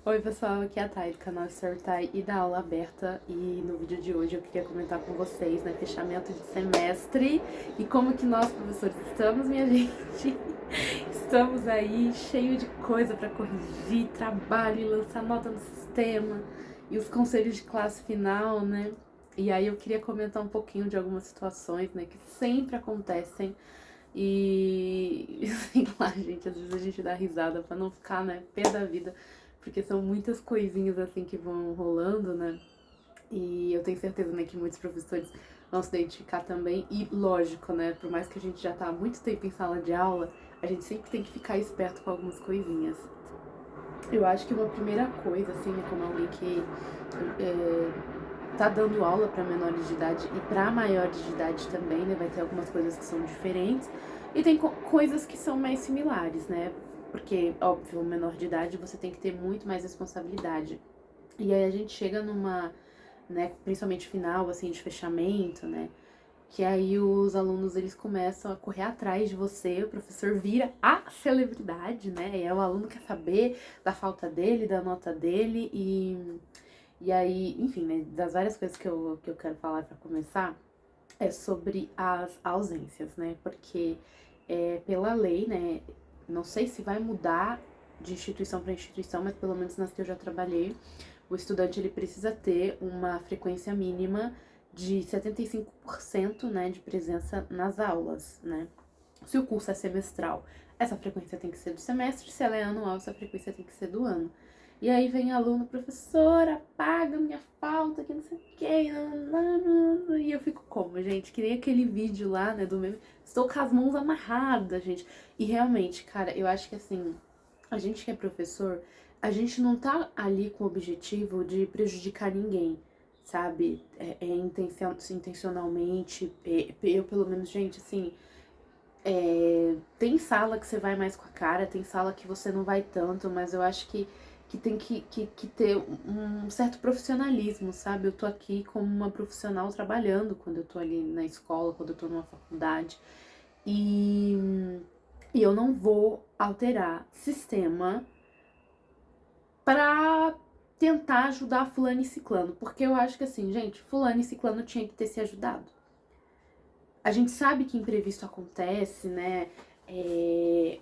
Oi pessoal, aqui é a Thay do canal Storytime e da aula aberta. E no vídeo de hoje eu queria comentar com vocês, né, fechamento de semestre e como que nós professores estamos, minha gente. Estamos aí cheio de coisa para corrigir, trabalho e lançar nota no sistema e os conselhos de classe final, né? E aí eu queria comentar um pouquinho de algumas situações, né, que sempre acontecem. E sei lá, gente, às vezes a gente dá risada pra não ficar, né, pé da vida, porque são muitas coisinhas assim que vão rolando, né? E eu tenho certeza, né, que muitos professores vão se identificar também. E lógico, né, por mais que a gente já tá há muito tempo em sala de aula, a gente sempre tem que ficar esperto com algumas coisinhas. Eu acho que uma primeira coisa, assim, é como alguém que tá dando aula para menores de idade e para maiores de idade também, né? Vai ter algumas coisas que são diferentes e tem coisas que são mais similares, né? Porque, óbvio, menor de idade você tem que ter muito mais responsabilidade. E aí a gente chega numa, né, principalmente final, assim, de fechamento, né? Que aí os alunos, eles começam a correr atrás de você, o professor vira a celebridade, né? E aí o aluno quer saber da falta dele, da nota dele e aí, enfim, né, das várias coisas que eu quero falar pra começar, é sobre as ausências, né? Porque pela lei, né, não sei se vai mudar de instituição para instituição, mas pelo menos nas que eu já trabalhei, o estudante ele precisa ter uma frequência mínima de 75%, né, de presença nas aulas, né? Se o curso é semestral, essa frequência tem que ser do semestre, se ela é anual, essa frequência tem que ser do ano. E aí vem aluno, professora, paga minha falta, que não sei o que, e eu fico como, gente? Que nem aquele vídeo lá, né, do meme, estou com as mãos amarradas, gente. E realmente, cara, eu acho que assim, a gente que é professor, a gente não tá ali com o objetivo de prejudicar ninguém, sabe? Intencionalmente, eu pelo menos, gente, assim, tem sala que você vai mais com a cara, tem sala que você não vai tanto, mas eu acho que tem que ter um certo profissionalismo, sabe? Eu tô aqui como uma profissional trabalhando quando eu tô ali na escola, quando eu tô numa faculdade. E, e eu não vou alterar sistema pra tentar ajudar fulano e ciclano. Porque eu acho que assim, gente, fulano e ciclano tinha que ter se ajudado. A gente sabe que imprevisto acontece, né?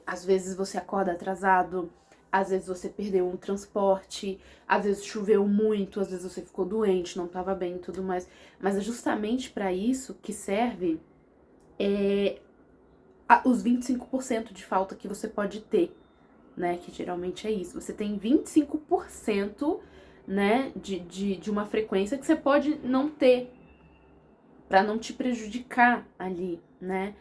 Às vezes você acorda atrasado, às vezes você perdeu um transporte, às vezes choveu muito, às vezes você ficou doente, não estava bem e tudo mais. Mas é justamente para isso que serve os 25% de falta que você pode ter, né? Que geralmente é isso. Você tem 25%, né, de uma frequência que você pode não ter, para não te prejudicar ali, né?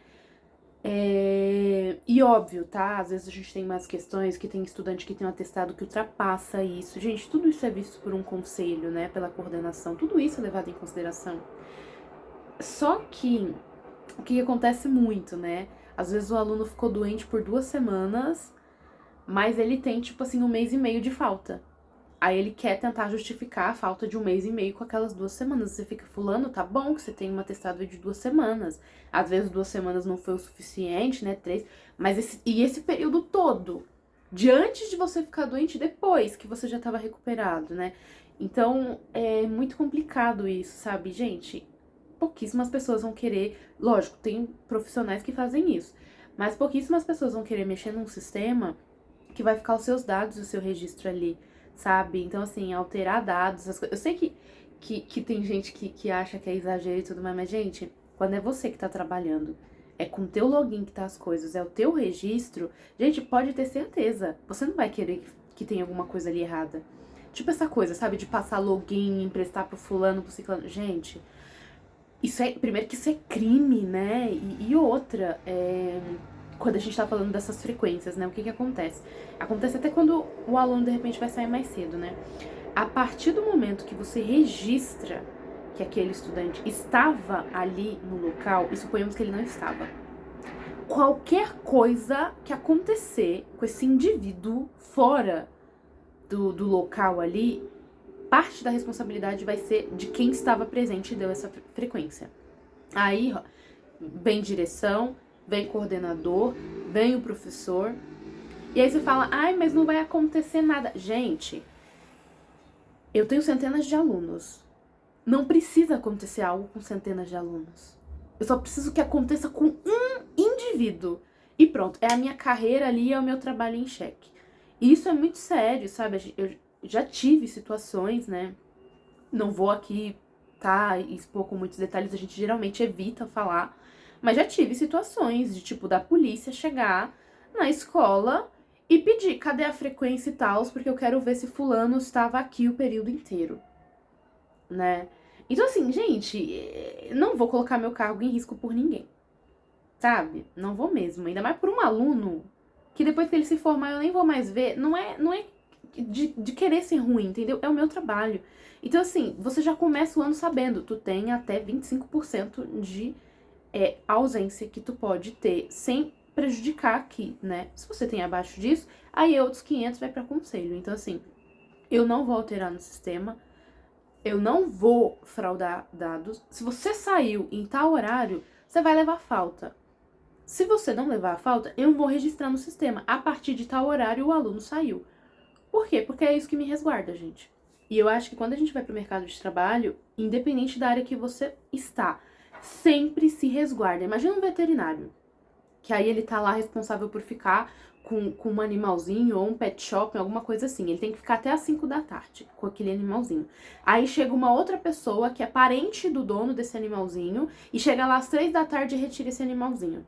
E óbvio, tá? Às vezes a gente tem mais questões que tem estudante que tem um atestado que ultrapassa isso. Gente, tudo isso é visto por um conselho, né? Pela coordenação. Tudo isso é levado em consideração. Só que o que acontece muito, né? Às vezes o aluno ficou doente por 2 semanas, mas ele tem, tipo assim, 1 mês e meio de falta. Aí ele quer tentar justificar a falta de 1 mês e meio com aquelas 2 semanas. Você fica, fulano, tá bom que você tem uma atestado de 2 semanas. Às vezes 2 semanas não foi o suficiente, né? 3. Mas esse período todo, de antes de você ficar doente, depois que você já tava recuperado, né? Então é muito complicado isso, sabe, gente? Pouquíssimas pessoas vão querer. Lógico, tem profissionais que fazem isso. Mas pouquíssimas pessoas vão querer mexer num sistema que vai ficar os seus dados, o seu registro ali, sabe? Então, assim, alterar dados, as coisas. Eu sei que tem gente que acha que é exagero e tudo mais, mas, gente, quando é você que tá trabalhando, é com o teu login que tá as coisas, é o teu registro, gente, pode ter certeza, você não vai querer que tenha alguma coisa ali errada. Tipo essa coisa, sabe? De passar login, emprestar pro fulano, pro ciclano. Gente, isso é. Primeiro que isso é crime, né? E outra, quando a gente tá falando dessas frequências, né? O que acontece? Acontece até quando o aluno, de repente, vai sair mais cedo, né? A partir do momento que você registra que aquele estudante estava ali no local, e suponhamos que ele não estava, qualquer coisa que acontecer com esse indivíduo fora do local ali, parte da responsabilidade vai ser de quem estava presente e deu essa frequência. Aí, ó, vem direção, vem coordenador, vem o professor. E aí você fala, ai, mas não vai acontecer nada. Gente, Eu tenho centenas de alunos. Não precisa acontecer algo com centenas de alunos. Eu só preciso que aconteça com um indivíduo. E pronto, é a minha carreira ali, é o meu trabalho em xeque. E isso é muito sério, sabe? Eu já tive situações, né? Não vou aqui, tá, expor com muitos detalhes, a gente geralmente evita falar. Mas já tive situações de, tipo, da polícia chegar na escola e pedir, cadê a frequência e tal, porque eu quero ver se fulano estava aqui o período inteiro, né? Então, assim, gente, não vou colocar meu cargo em risco por ninguém, sabe? Não vou mesmo. Ainda mais por um aluno que depois que ele se formar eu nem vou mais ver. Não é de querer ser ruim, entendeu? É o meu trabalho. Então, assim, você já começa o ano sabendo, tu tem até 25% de ausência que tu pode ter sem prejudicar aqui, né? Se você tem abaixo disso, aí outros 500 vai para conselho. Então, assim, eu não vou alterar no sistema, eu não vou fraudar dados. Se você saiu em tal horário, você vai levar falta. Se você não levar a falta, eu vou registrar no sistema. A partir de tal horário, o aluno saiu. Por quê? Porque é isso que me resguarda, gente. E eu acho que quando a gente vai para o mercado de trabalho, independente da área que você está, sempre se resguarda. Imagina um veterinário, que aí ele tá lá responsável por ficar com um animalzinho ou um pet shop, alguma coisa assim. Ele tem que ficar até às 5 da tarde com aquele animalzinho. Aí chega uma outra pessoa que é parente do dono desse animalzinho e chega lá às 3 da tarde e retira esse animalzinho.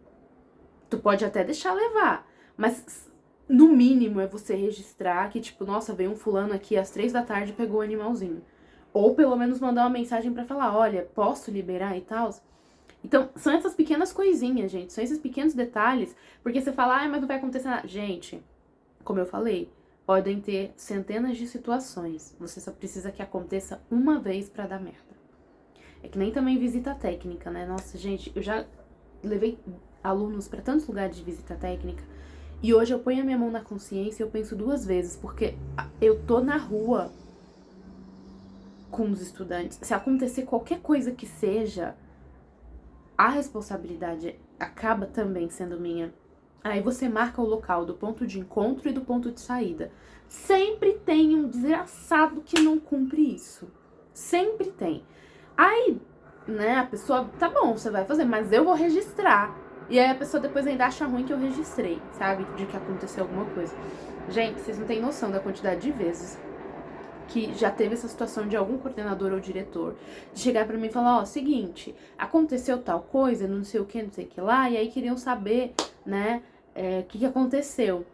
Tu pode até deixar levar, mas no mínimo é você registrar que, tipo, nossa, veio um fulano aqui às 3 da tarde e pegou o animalzinho. Ou pelo menos mandar uma mensagem pra falar, olha, posso liberar e tal. Então, são essas pequenas coisinhas, gente, são esses pequenos detalhes, porque você fala, mas não vai acontecer nada. Gente, como eu falei, podem ter centenas de situações, você só precisa que aconteça uma vez pra dar merda. É que nem também visita técnica, né? Nossa, gente, eu já levei alunos pra tantos lugares de visita técnica, e hoje eu ponho a minha mão na consciência e eu penso 2 vezes, porque eu tô na rua com os estudantes. Se acontecer qualquer coisa que seja, a responsabilidade acaba também sendo minha. Aí você marca o local do ponto de encontro e do ponto de saída. Sempre tem um desgraçado que não cumpre isso. Sempre tem. Aí, né, a pessoa, tá bom, você vai fazer, mas eu vou registrar. E aí a pessoa depois ainda acha ruim que eu registrei, sabe? De que aconteceu alguma coisa. Gente, vocês não têm noção da quantidade de vezes que já teve essa situação de algum coordenador ou diretor de chegar pra mim e falar, ó, seguinte, aconteceu tal coisa, não sei o que, não sei o que lá, e aí queriam saber, né, o que aconteceu.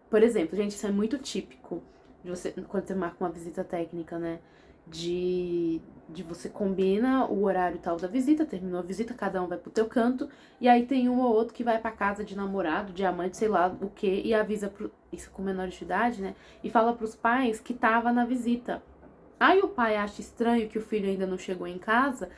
Por exemplo, gente, isso é muito típico de você, quando você marca uma visita técnica, né, de você combina o horário tal da visita, terminou a visita, cada um vai pro teu canto, e aí tem um ou outro que vai pra casa de namorado, de amante, sei lá o que, e avisa isso com menores de idade, né, e fala pros pais que tava na visita. Aí o pai acha estranho que o filho ainda não chegou em casa,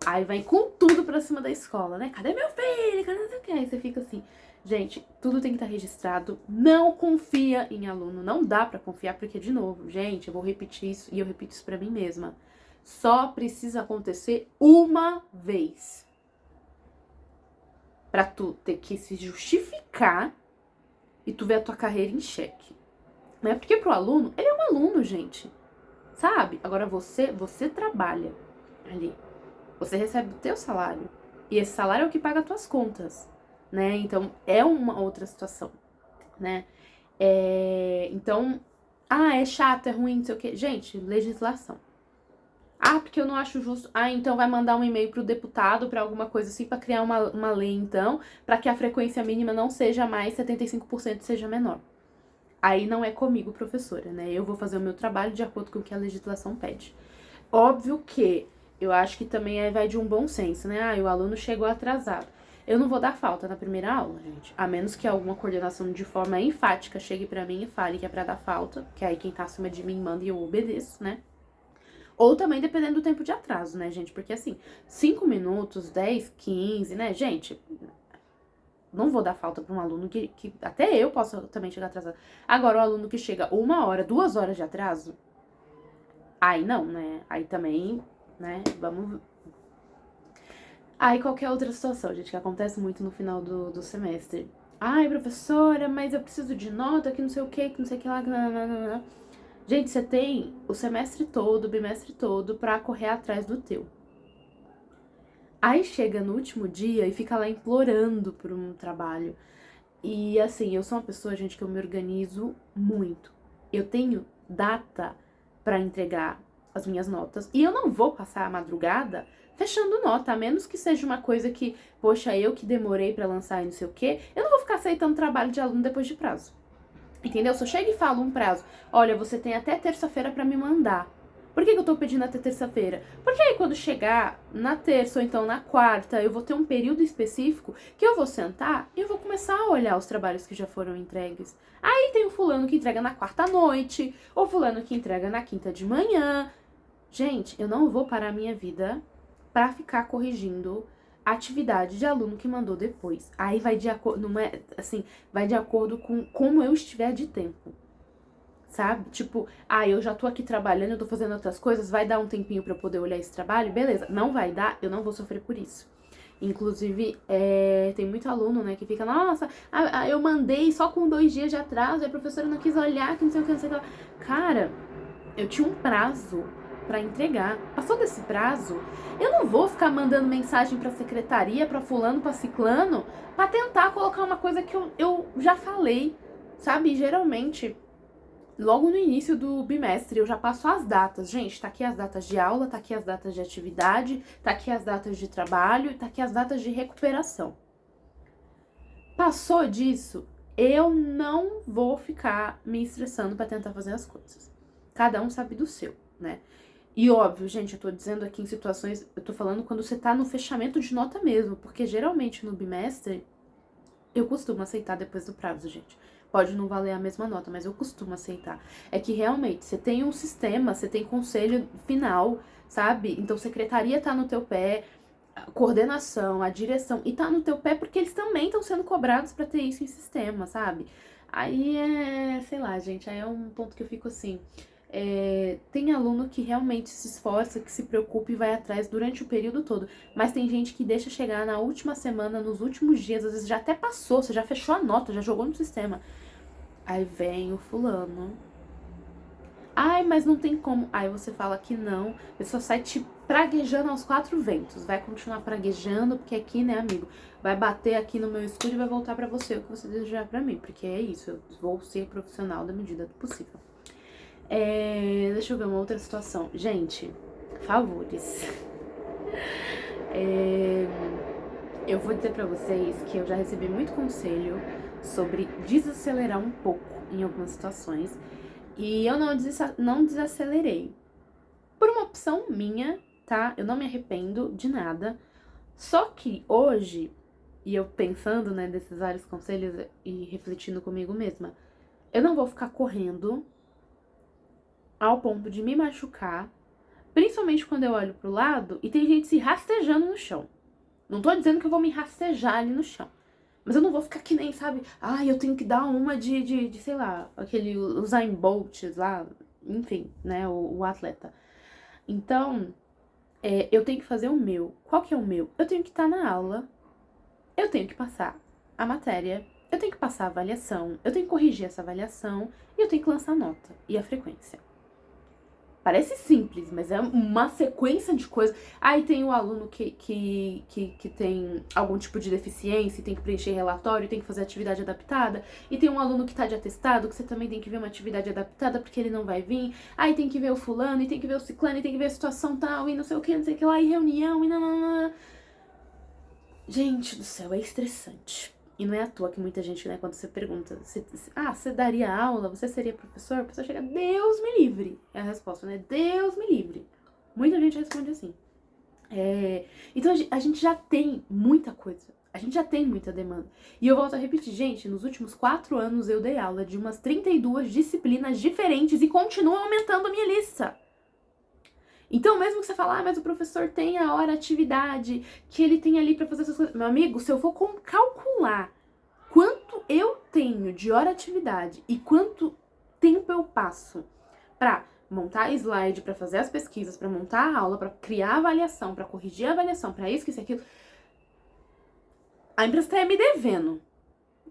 aí vai com tudo pra cima da escola, né, cadê meu filho, cadê não sei o que, aí você fica assim... Gente, tudo tem que estar registrado, não confia em aluno, não dá pra confiar, porque, de novo, gente, eu vou repetir isso e eu repito isso pra mim mesma. Só precisa acontecer uma vez pra tu ter que se justificar e tu ver a tua carreira em xeque. Né? Porque pro aluno, ele é um aluno, gente, sabe? Agora você trabalha ali, você recebe o teu salário e esse salário é o que paga as tuas contas. Né? Então, é uma outra situação, né? Então, é chato, é ruim, não sei o quê. Gente, legislação. Porque eu não acho justo. Então vai mandar um e-mail pro deputado, pra alguma coisa assim, pra criar uma lei, então, pra que a frequência mínima não seja mais 75%, seja menor. Aí não é comigo, professora, né? Eu vou fazer o meu trabalho de acordo com o que a legislação pede. Óbvio que eu acho que também vai de um bom senso, né? O aluno chegou atrasado. Eu não vou dar falta na primeira aula, gente. A menos que alguma coordenação de forma enfática chegue pra mim e fale que é pra dar falta. Que aí quem tá acima de mim manda e eu obedeço, né? Ou também dependendo do tempo de atraso, né, gente? Porque assim, 5 minutos, 10, 15, né? Gente, não vou dar falta pra um aluno que até eu posso também chegar atrasado. Agora, o aluno que chega 1 hora, 2 horas de atraso, aí não, né? Aí também, né? Vamos... Aí qualquer outra situação, gente, que acontece muito no final do semestre. Professora, mas eu preciso de nota, que não sei o que lá, Gente, você tem o semestre todo, o bimestre todo pra correr atrás do teu. Aí chega no último dia e fica lá implorando por um trabalho. E assim, eu sou uma pessoa, gente, que eu me organizo muito. Eu tenho data pra entregar as minhas notas. E eu não vou passar a madrugada fechando nota, a menos que seja uma coisa que, poxa, eu que demorei pra lançar e não sei o quê, eu não vou ficar aceitando trabalho de aluno depois de prazo. Entendeu? Se eu chego e falo um prazo, olha, você tem até terça-feira pra me mandar. Por que eu tô pedindo até terça-feira? Porque aí quando chegar na terça ou então na quarta, eu vou ter um período específico que eu vou sentar e eu vou começar a olhar os trabalhos que já foram entregues. Aí tem o fulano que entrega na quarta à noite, ou fulano que entrega na quinta de manhã. Gente, eu não vou parar a minha vida pra ficar corrigindo a atividade de aluno que mandou depois. Aí vai de acordo, não é assim, vai de acordo com como eu estiver de tempo. Sabe? Tipo, eu já tô aqui trabalhando, eu tô fazendo outras coisas, vai dar um tempinho pra eu poder olhar esse trabalho? Beleza. Não vai dar, eu não vou sofrer por isso. Inclusive, tem muito aluno, né, que fica, nossa, eu mandei só com 2 dias de atraso, e a professora não quis olhar, que não sei o que, não sei o que lá. Cara, eu tinha um prazo pra entregar. Passou desse prazo, eu não vou ficar mandando mensagem pra secretaria, pra fulano, pra ciclano, pra tentar colocar uma coisa que eu já falei, sabe? Geralmente, logo no início do bimestre, eu já passo as datas. Gente, tá aqui as datas de aula, tá aqui as datas de atividade, tá aqui as datas de trabalho, tá aqui as datas de recuperação. Passou disso, eu não vou ficar me estressando pra tentar fazer as coisas. Cada um sabe do seu, né? E óbvio, gente, eu tô dizendo aqui em situações, eu tô falando quando você tá no fechamento de nota mesmo, porque geralmente no bimestre, eu costumo aceitar depois do prazo, gente. Pode não valer a mesma nota, mas eu costumo aceitar. É que realmente, você tem um sistema, você tem conselho final, sabe? Então, secretaria tá no teu pé, a coordenação, a direção, e tá no teu pé porque eles também estão sendo cobrados pra ter isso em sistema, sabe? Aí sei lá, gente, aí é um ponto que eu fico assim. Tem aluno que realmente se esforça, que se preocupa e vai atrás durante o período todo. Mas tem gente que deixa chegar na última semana, nos últimos dias, às vezes já até passou, você já fechou a nota, já jogou no sistema. Aí vem o fulano. Ai, mas não tem como. Aí você fala que não, a pessoa sai te praguejando aos 4 ventos. Vai continuar praguejando, porque aqui, né, amigo, vai bater aqui no meu escuro e vai voltar pra você o que você desejar pra mim. Porque é isso, eu vou ser profissional da medida do possível. Deixa eu ver uma outra situação. Gente, favores. Eu vou dizer pra vocês que eu já recebi muito conselho sobre desacelerar um pouco em algumas situações. E eu não desacelerei. Por uma opção minha, tá? Eu não me arrependo de nada. Só que hoje, e eu pensando, né, desses vários conselhos e refletindo comigo mesma, eu não vou ficar correndo ao ponto de me machucar, principalmente quando eu olho pro lado e tem gente se rastejando no chão. Não tô dizendo que eu vou me rastejar ali no chão, mas eu não vou ficar que nem, sabe, eu tenho que dar uma de sei lá, aquele Usain Bolt lá, enfim, né, o atleta. Então, eu tenho que fazer o meu. Qual que é o meu? Eu tenho que estar na aula, eu tenho que passar a matéria, eu tenho que passar a avaliação, eu tenho que corrigir essa avaliação e eu tenho que lançar a nota e a frequência. Parece simples, mas é uma sequência de coisas. Aí tem o aluno que tem algum tipo de deficiência e tem que preencher relatório, tem que fazer atividade adaptada. E tem um aluno que tá de atestado, que você também tem que ver uma atividade adaptada porque ele não vai vir. Aí tem que ver o fulano, e tem que ver o ciclano, e tem que ver a situação tal, e não sei o que, não sei o que lá, e reunião, e não. Gente do céu, é estressante. E não é à toa que muita gente, né, quando você pergunta, você daria aula, você seria professor? A pessoa chega, Deus me livre. É a resposta, né? Deus me livre. Muita gente responde assim. Então a gente já tem muita coisa. A gente já tem muita demanda. E eu volto a repetir, gente, nos últimos 4 anos eu dei aula de umas 32 disciplinas diferentes e continuo aumentando a minha lista. Então, mesmo que você fale, mas o professor tem a hora atividade, que ele tem ali pra fazer essas coisas. Meu amigo, se eu for calcular quanto eu tenho de hora atividade e quanto tempo eu passo pra montar slide, pra fazer as pesquisas, pra montar a aula, pra criar a avaliação, pra corrigir a avaliação, pra isso, que isso e aquilo, a empresa tá me devendo,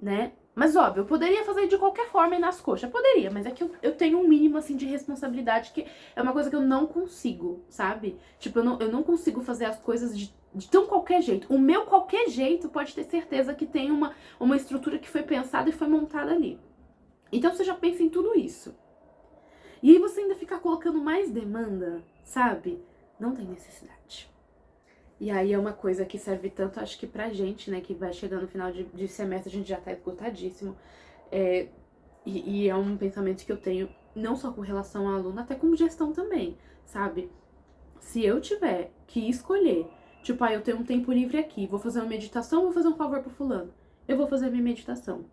né? Mas óbvio, eu poderia fazer de qualquer forma e nas coxas. Poderia, mas é que eu tenho um mínimo, assim, de responsabilidade, que é uma coisa que eu não consigo, sabe? Tipo, eu não consigo fazer as coisas de tão qualquer jeito. O meu qualquer jeito pode ter certeza que tem uma estrutura que foi pensada e foi montada ali. Então você já pensa em tudo isso. E aí você ainda fica colocando mais demanda, sabe? Não tem necessidade. E aí é uma coisa que serve tanto, acho que pra gente, né, que vai chegando no final de semestre, a gente já tá esgotadíssimo. E é um pensamento que eu tenho, não só com relação ao aluno, até como gestão também, sabe? Se eu tiver que escolher, tipo, eu tenho um tempo livre aqui, vou fazer uma meditação ou vou fazer um favor pro fulano? Eu vou fazer a minha meditação.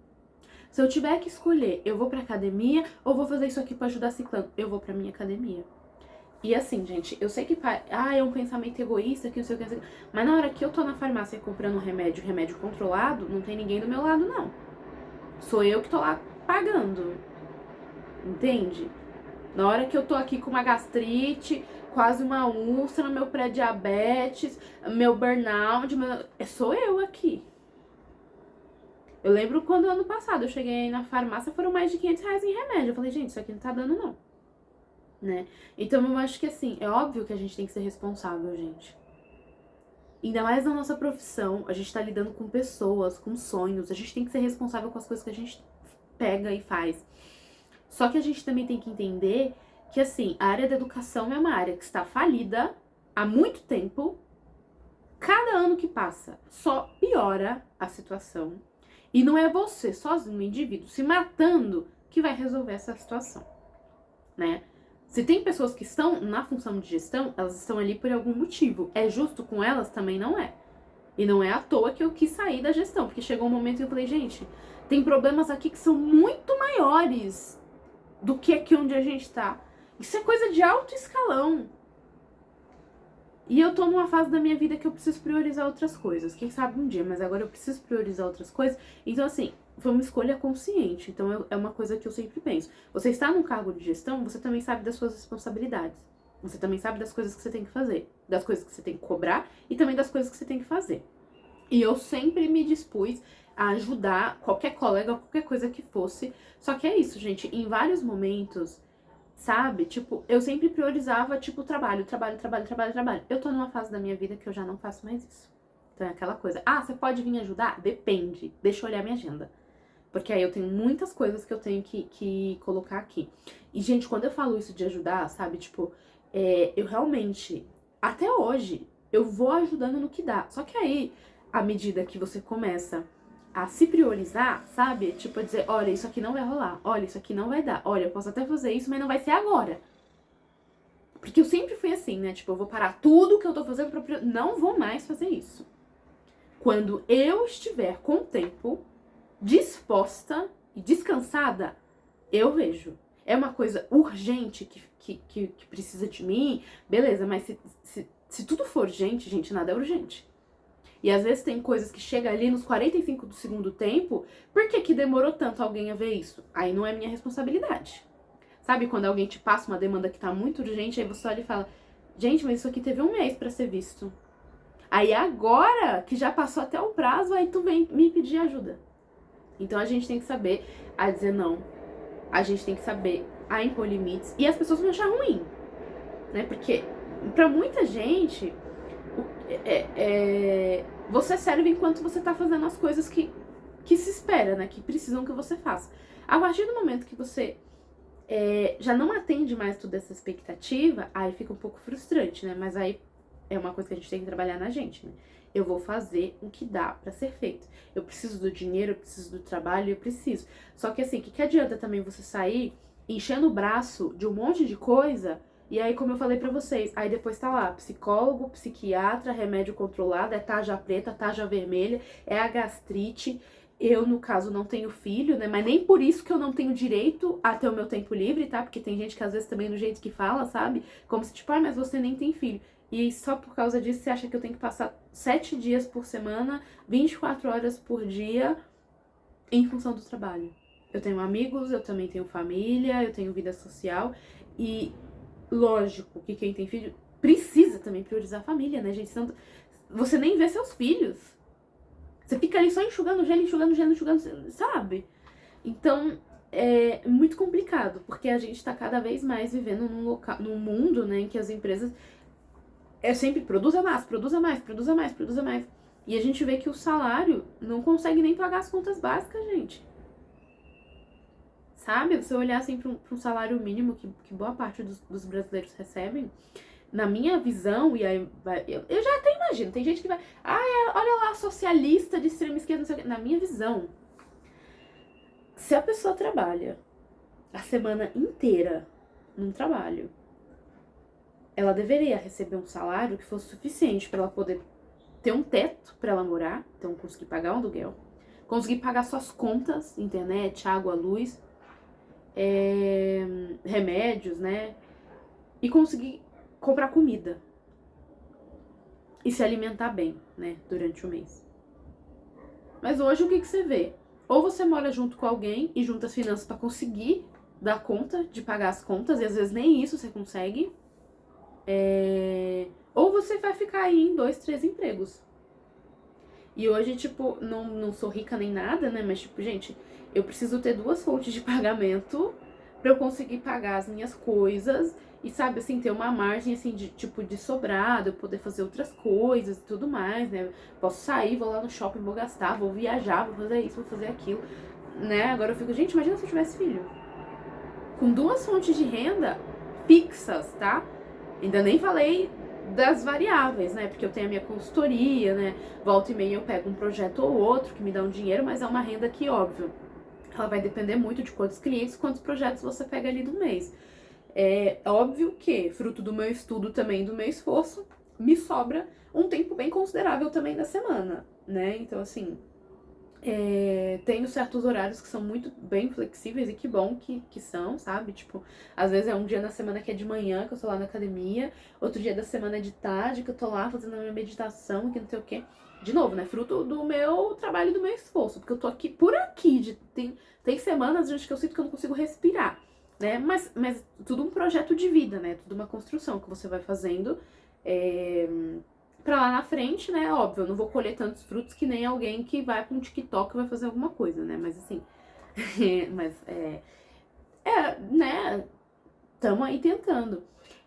Se eu tiver que escolher, eu vou pra academia ou vou fazer isso aqui pra ajudar ciclano? Eu vou pra minha academia. E assim, gente, eu sei que é um pensamento egoísta, que não sei o que, mas na hora que eu tô na farmácia comprando remédio controlado, não tem ninguém do meu lado, não. Sou eu que tô lá pagando. Entende? Na hora que eu tô aqui com uma gastrite, quase uma úlcera, meu pré-diabetes, meu burnout, sou eu aqui. Eu lembro quando ano passado eu cheguei na farmácia, foram mais de R$500 em remédio. Eu falei, gente, isso aqui não tá dando, não. Né? Então eu acho que assim, é óbvio que a gente tem que ser responsável, gente. Ainda mais na nossa profissão, a gente tá lidando com pessoas, com sonhos, a gente tem que ser responsável com as coisas que a gente pega e faz. Só que a gente também tem que entender que assim, a área da educação é uma área que está falida há muito tempo. Cada ano que passa só piora a situação. E não é você, sozinho, um indivíduo, se matando, que vai resolver essa situação, né? Se tem pessoas que estão na função de gestão, elas estão ali por algum motivo. É justo com elas? Também não é. E não é à toa que eu quis sair da gestão, porque chegou um momento que eu falei, gente, tem problemas aqui que são muito maiores do que aqui onde a gente tá. Isso é coisa de alto escalão. E eu tô numa fase da minha vida que eu preciso priorizar outras coisas. Quem sabe um dia, mas agora eu preciso priorizar outras coisas. Então, assim, foi uma escolha consciente. Então, é uma coisa que eu sempre penso. Você está num cargo de gestão, você também sabe das suas responsabilidades. Você também sabe das coisas que você tem que fazer. Das coisas que você tem que cobrar e também das coisas que você tem que fazer. E eu sempre me dispus a ajudar qualquer colega, qualquer coisa que fosse. Só que é isso, gente. Em vários momentos, sabe? Tipo, eu sempre priorizava, tipo, trabalho. Eu tô numa fase da minha vida que eu já não faço mais isso. Então é aquela coisa. Ah, você pode vir ajudar? Depende. Deixa eu olhar minha agenda. Porque aí eu tenho muitas coisas que eu tenho que colocar aqui. E, gente, quando eu falo isso de ajudar, sabe? Tipo, eu realmente, até hoje, eu vou ajudando no que dá. Só que aí, à medida que você começa a se priorizar, sabe? Tipo, a dizer, olha, isso aqui não vai rolar. Olha, isso aqui não vai dar. Olha, eu posso até fazer isso, mas não vai ser agora. Porque eu sempre fui assim, né? Tipo, eu vou parar tudo que eu tô fazendo pra... Não vou mais fazer isso. Quando eu estiver com o tempo disposta e descansada, eu vejo. É uma coisa urgente que precisa de mim, beleza, mas se tudo for urgente, gente, nada é urgente. E às vezes tem coisas que chegam ali nos 45 do segundo tempo, por que demorou tanto alguém a ver isso? Aí não é minha responsabilidade. Sabe quando alguém te passa uma demanda que tá muito urgente, aí você olha e fala, gente, mas isso aqui teve um mês pra ser visto. Aí agora, que já passou até o prazo, aí tu vem me pedir ajuda. Então a gente tem que saber a dizer não. A gente tem que saber a impor limites. E as pessoas vão achar ruim, né? Porque pra muita gente, você serve enquanto você tá fazendo as coisas que se espera, né? Que precisam que você faça. A partir do momento que você já não atende mais toda essa expectativa, aí fica um pouco frustrante, né? Mas aí é uma coisa que a gente tem que trabalhar na gente, né? Eu vou fazer o que dá pra ser feito. Eu preciso do dinheiro, eu preciso do trabalho, eu preciso. Só que assim, o que adianta também você sair enchendo o braço de um monte de coisa, e aí, como eu falei pra vocês, aí depois tá lá, psicólogo, psiquiatra, remédio controlado, é tarja preta, tarja vermelha, é a gastrite. Eu, no caso, não tenho filho, né? Mas nem por isso que eu não tenho direito a ter o meu tempo livre, tá? Porque tem gente que às vezes também no jeito que fala, sabe? Como se tipo, mas você nem tem filho. E só por causa disso você acha que eu tenho que passar 7 dias por semana, 24 horas por dia, em função do trabalho. Eu tenho amigos, eu também tenho família, eu tenho vida social. E lógico que quem tem filho precisa também priorizar a família, né, gente? Senão você nem vê seus filhos. Você fica ali só enxugando gelo, sabe? Então, é muito complicado, porque a gente tá cada vez mais vivendo num mundo, né, em que as empresas sempre produza mais, produza mais, produza mais, produza mais. E a gente vê que o salário não consegue nem pagar as contas básicas, gente. Sabe? Você olhar assim para um salário mínimo que boa parte dos brasileiros recebem, na minha visão, e aí eu já até imagino, tem gente que vai, olha lá, socialista de extrema esquerda, não sei o quê. Na minha visão, se a pessoa trabalha a semana inteira num trabalho, ela deveria receber um salário que fosse suficiente para ela poder ter um teto para ela morar, então conseguir pagar um aluguel, conseguir pagar suas contas, internet, água, luz, remédios, né? E conseguir comprar comida e se alimentar bem, né, durante o mês. Mas hoje o que você vê? Ou você mora junto com alguém e junta as finanças para conseguir dar conta de pagar as contas, e às vezes nem isso você consegue. Ou você vai ficar aí em 2, 3 empregos. E hoje, tipo, não sou rica nem nada, né? Mas, tipo, gente, eu preciso ter 2 fontes de pagamento pra eu conseguir pagar as minhas coisas e, sabe, assim, ter uma margem, assim, de, tipo, de sobrado, eu poder fazer outras coisas e tudo mais, né? Posso sair, vou lá no shopping, vou gastar, vou viajar, vou fazer isso, vou fazer aquilo, né? Agora eu fico, gente, imagina se eu tivesse filho. Com 2 fontes de renda fixas, tá? Ainda nem falei das variáveis, né? Porque eu tenho a minha consultoria, né? Volta e meia eu pego um projeto ou outro que me dá um dinheiro, mas é uma renda que, óbvio, ela vai depender muito de quantos clientes, quantos projetos você pega ali no mês. É óbvio que, fruto do meu estudo também, do meu esforço, me sobra um tempo bem considerável também da semana, né? Então, assim, tenho certos horários que são muito bem flexíveis e que bom que são, sabe? Tipo, às vezes é um dia na semana que é de manhã, que eu tô lá na academia, outro dia da semana é de tarde, que eu tô lá fazendo a minha meditação, que não sei o quê. De novo, né? Fruto do meu trabalho e do meu esforço, porque eu tô aqui por aqui. Tem semanas, gente, que eu sinto que eu não consigo respirar, né? Mas tudo um projeto de vida, né? Tudo uma construção que você vai fazendo. Pra lá na frente, né, óbvio, eu não vou colher tantos frutos que nem alguém que vai pra um TikTok e vai fazer alguma coisa, né, mas assim, né, tamo aí tentando.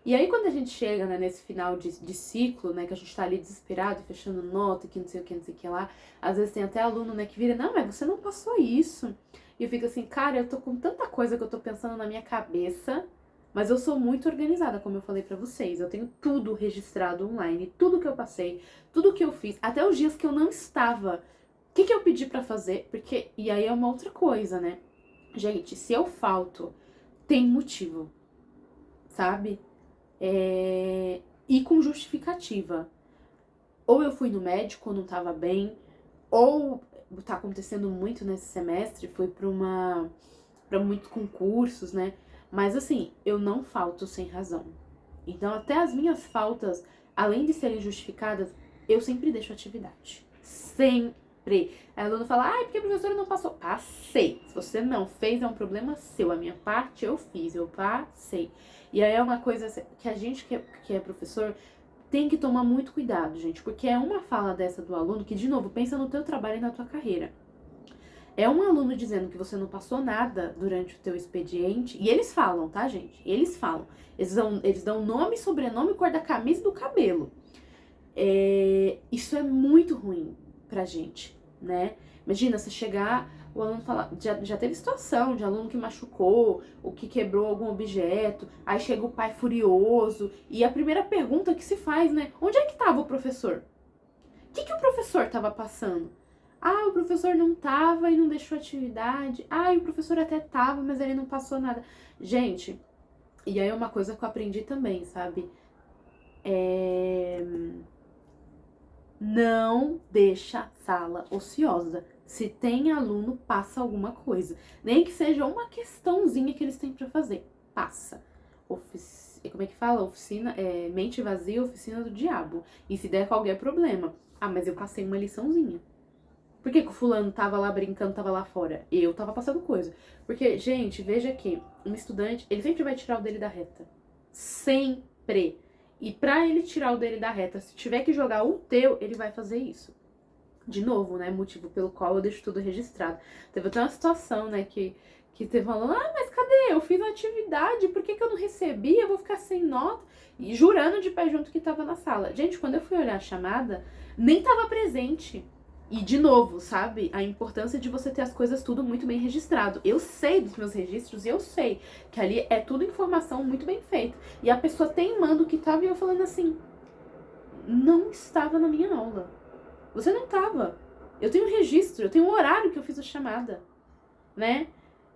E aí quando a gente chega, né, nesse final de ciclo, né, que a gente tá ali desesperado, fechando nota, que não sei o que, não sei o que lá, às vezes tem até aluno, né, que vira, não, mas você não passou isso. E eu fico assim, cara, eu tô com tanta coisa que eu tô pensando na minha cabeça, mas eu sou muito organizada, como eu falei pra vocês. Eu tenho tudo registrado online, tudo que eu passei, tudo que eu fiz, até os dias que eu não estava. O que eu pedi pra fazer? Porque, e aí é uma outra coisa, né? Gente, se eu falto, tem motivo, sabe? E com justificativa. Ou eu fui no médico, ou não tava bem, ou tá acontecendo muito nesse semestre, foi pra muitos concursos, né? Mas assim, eu não falto sem razão. Então, até as minhas faltas, além de serem justificadas, eu sempre deixo atividade. Sempre. Aí a aluna fala, porque a professora não passou. Passei. Se você não fez, é um problema seu. A minha parte eu fiz, eu passei. E aí é uma coisa que a gente que é professor tem que tomar muito cuidado, gente. Porque é uma fala dessa do aluno que, de novo, pensa no teu trabalho e na tua carreira. É um aluno dizendo que você não passou nada durante o teu expediente. E eles falam, tá, gente? Eles falam. Eles dão nome, sobrenome, cor da camisa e do cabelo. Isso é muito ruim pra gente, né? Imagina, você chegar, o aluno falar... Já teve situação de aluno que machucou, ou que quebrou algum objeto. Aí chega o pai furioso. E a primeira pergunta que se faz, né? Onde é que tava o professor? O que o professor tava passando? O professor não tava e não deixou atividade. O professor até tava, mas ele não passou nada. Gente, e aí é uma coisa que eu aprendi também, sabe? Não deixa a sala ociosa. Se tem aluno, passa alguma coisa. Nem que seja uma questãozinha que eles têm pra fazer. Passa. Como é que fala? Oficina, mente vazia, oficina do diabo. E se der qualquer problema. Mas eu passei uma liçãozinha. Por que o fulano tava lá brincando, tava lá fora? Eu tava passando coisa. Porque, gente, veja aqui, um estudante, ele sempre vai tirar o dele da reta. Sempre. E pra ele tirar o dele da reta, se tiver que jogar o teu, ele vai fazer isso. De novo, né, motivo pelo qual eu deixo tudo registrado. Teve até uma situação, né, que teve falando, mas cadê? Eu fiz a atividade, por que eu não recebi? Eu vou ficar sem nota. E jurando de pé junto que tava na sala. Gente, quando eu fui olhar a chamada, nem tava presente. E, de novo, sabe? A importância de você ter as coisas tudo muito bem registrado. Eu sei dos meus registros e eu sei que ali é tudo informação muito bem feita. E a pessoa teimando que tava e eu falando assim, não estava na minha aula. Você não tava. Eu tenho um registro, eu tenho um horário que eu fiz a chamada, né?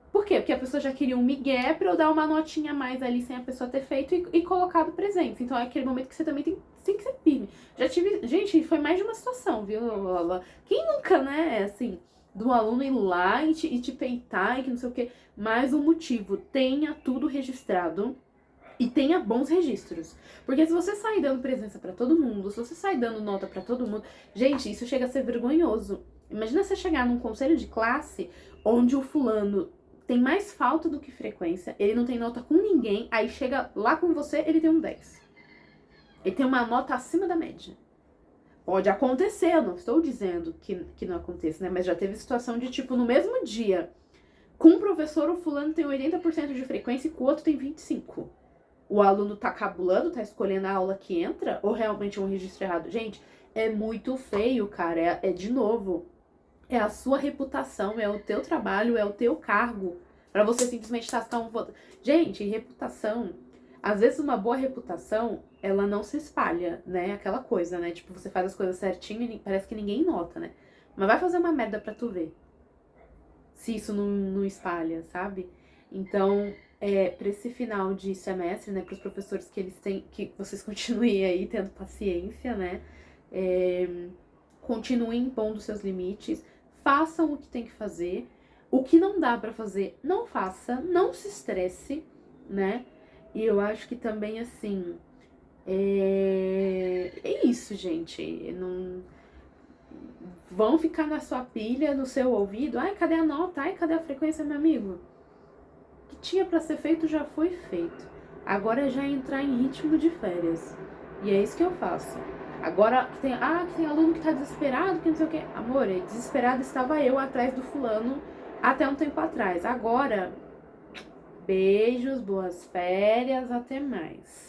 Por quê? Porque a pessoa já queria um migué pra eu dar uma notinha a mais ali sem a pessoa ter feito e colocado presente. Então é aquele momento que você também tem que ser firme. Já tive... Gente, foi mais de uma situação, viu? Quem nunca, né? Assim, do aluno ir lá e te peitar e que não sei o quê. Mas o motivo, tenha tudo registrado. E tenha bons registros. Porque se você sair dando presença pra todo mundo, se você sair dando nota pra todo mundo... Gente, isso chega a ser vergonhoso. Imagina você chegar num conselho de classe onde o fulano tem mais falta do que frequência, ele não tem nota com ninguém, aí chega lá com você, ele tem um 10. Ele tem uma nota acima da média. Pode acontecer, eu não estou dizendo que não aconteça, né? Mas já teve situação de, tipo, no mesmo dia, com o professor, o fulano tem 80% de frequência e com o outro tem 25%. O aluno tá cabulando, tá escolhendo a aula que entra, ou realmente é um registro errado? Gente, é muito feio, cara. É de novo, é a sua reputação, é o teu trabalho, é o teu cargo. Pra você simplesmente tascar um voto. Gente, reputação. Às vezes uma boa reputação, ela não se espalha, né? Aquela coisa, né? Tipo, você faz as coisas certinho e parece que ninguém nota, né? Mas vai fazer uma merda pra tu ver. Se isso não espalha, sabe? Então, para esse final de semestre, né, para os professores que eles têm, que vocês continuem aí tendo paciência, né, continuem impondo seus limites, façam o que tem que fazer, o que não dá para fazer, não faça, não se estresse, né, e eu acho que também, assim, é isso, gente, não... Vão ficar na sua pilha, no seu ouvido, ai, cadê a nota, ai, cadê a frequência, meu amigo? Que tinha pra ser feito já foi feito. Agora é já entrar em ritmo de férias. E é isso que eu faço. Agora que tem aluno que tá desesperado, que não sei o que. Amor, desesperado estava eu atrás do fulano até um tempo atrás. Agora, beijos, boas férias, até mais.